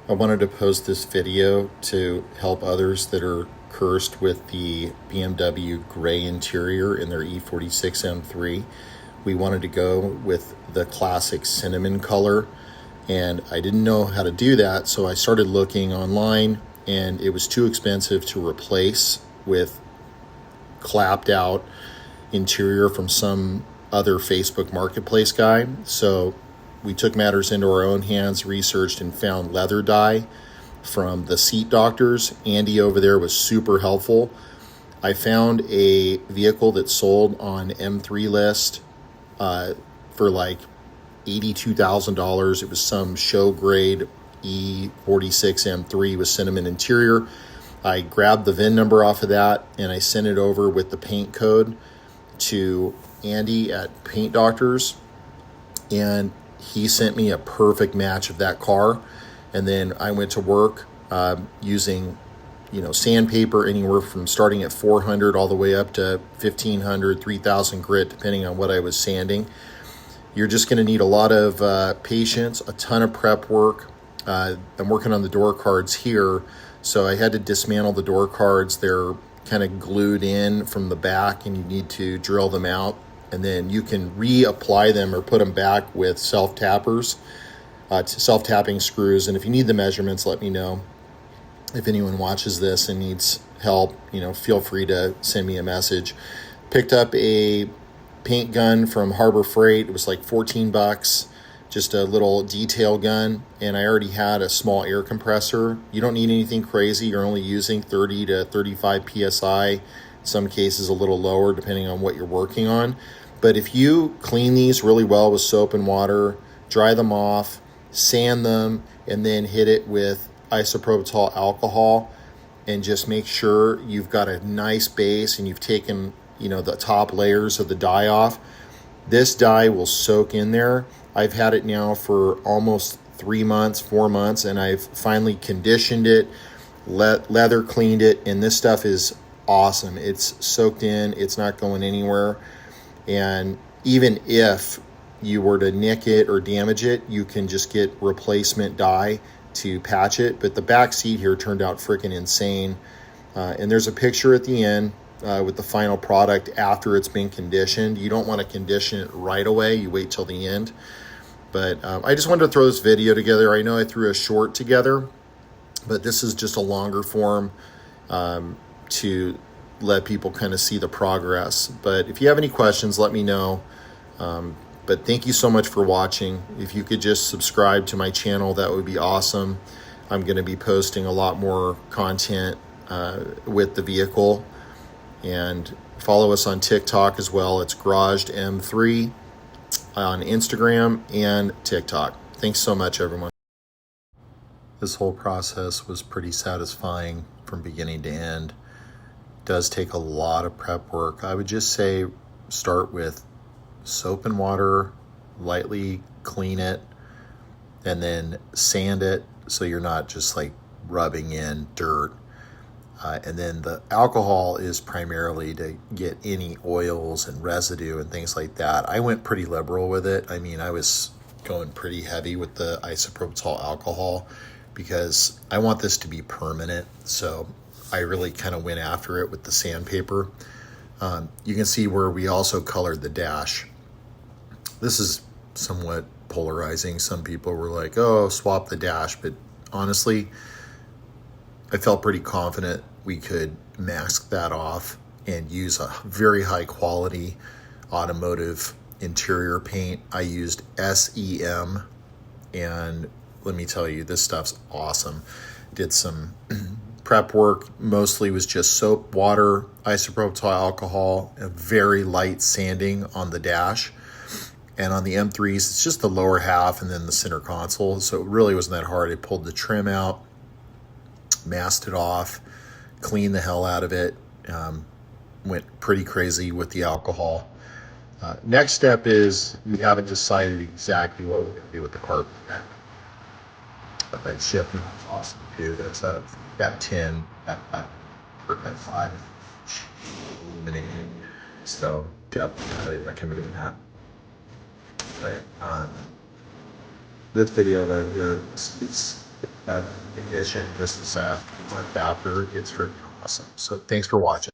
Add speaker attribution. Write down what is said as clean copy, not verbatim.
Speaker 1: I wanted to post this video to help others that are cursed with the BMW gray interior in their E46 M3. We wanted to go with the classic cinnamon color, and I didn't know how to do that, so I started looking online, and it was too expensive to replace with clapped out interior from some other Facebook marketplace guy. So we took matters into our own hands, researched, and found leather dye from the seat doctors. Andy over there was super helpful. I found a vehicle that sold on M3 list for like $82,000. It was some show grade E46 M3 with cinnamon interior. I grabbed the VIN number off of that and I sent it over with the paint code to Andy at Paint Doctors, and he sent me a perfect match of that car. And then I went to work using sandpaper anywhere from starting at 400 all the way up to 1500, 3000 grit, depending on what I was sanding. You're just going to need a lot of patience, a ton of prep work. I'm working on the door cards here, so I had to dismantle the door cards. They're kind of glued in from the back, and you need to drill them out, and then you can reapply them or put them back with self-tapping screws. And if you need the measurements, let me know. If anyone watches this and needs help, feel free to send me a message. Picked up a paint gun from Harbor Freight. It was like $14, just a little detail gun, and I already had a small air compressor. You don't need anything crazy. You're only using 30 to 35 psi, in some cases a little lower depending on what you're working on. But if you clean these really well with soap and water, dry them off, sand them, and then hit it with isopropyl alcohol, and just make sure you've got a nice base and you've taken the top layers of the dye off, this dye will soak in there. I've had it now for almost 3 months, 4 months, and I've finally conditioned it, leather cleaned it, and this stuff is awesome. It's soaked in, it's not going anywhere. And even if you were to nick it or damage it, you can just get replacement dye to patch it. But the back seat here turned out freaking insane. And there's a picture at the end with the final product after it's been conditioned. You don't want to condition it right away. You wait till the end. But I just wanted to throw this video together. I know I threw a short together, but this is just a longer form to let people kind of see the progress. But if you have any questions, let me know. But thank you so much for watching. If you could just subscribe to my channel, that would be awesome. I'm going to be posting a lot more content with the vehicle. And follow us on TikTok as well. It's Garaged M3 on Instagram and TikTok. Thanks so much, everyone. This whole process was pretty satisfying from beginning to end. It does take a lot of prep work. I would just say start with soap and water, lightly clean it, and then sand it so you're not just like rubbing in dirt. And then the alcohol is primarily to get any oils and residue and things like that. I went pretty liberal with it. I mean, I was going pretty heavy with the isopropyl alcohol because I want this to be permanent. So I really kind of went after it with the sandpaper. You can see where we also colored the dash. This is somewhat polarizing. Some people were like, oh, swap the dash. But honestly, I felt pretty confident we could mask that off and use a very high quality automotive interior paint. I used SEM, and let me tell you, this stuff's awesome. Did some prep work, mostly was just soap, water, isopropyl alcohol, a very light sanding on the dash. And on the M3s, it's just the lower half and then the center console. So it really wasn't that hard. I pulled the trim out, masked it off, cleaned the hell out of it, went pretty crazy with the alcohol. Next step is we haven't decided exactly what we're going to do with the carpet. But that shipping is awesome too. That's that 10, that 5 illuminated. So definitely highly recommend that. But, this video, it's condition. This is a month after. It's freaking awesome. So thanks for watching.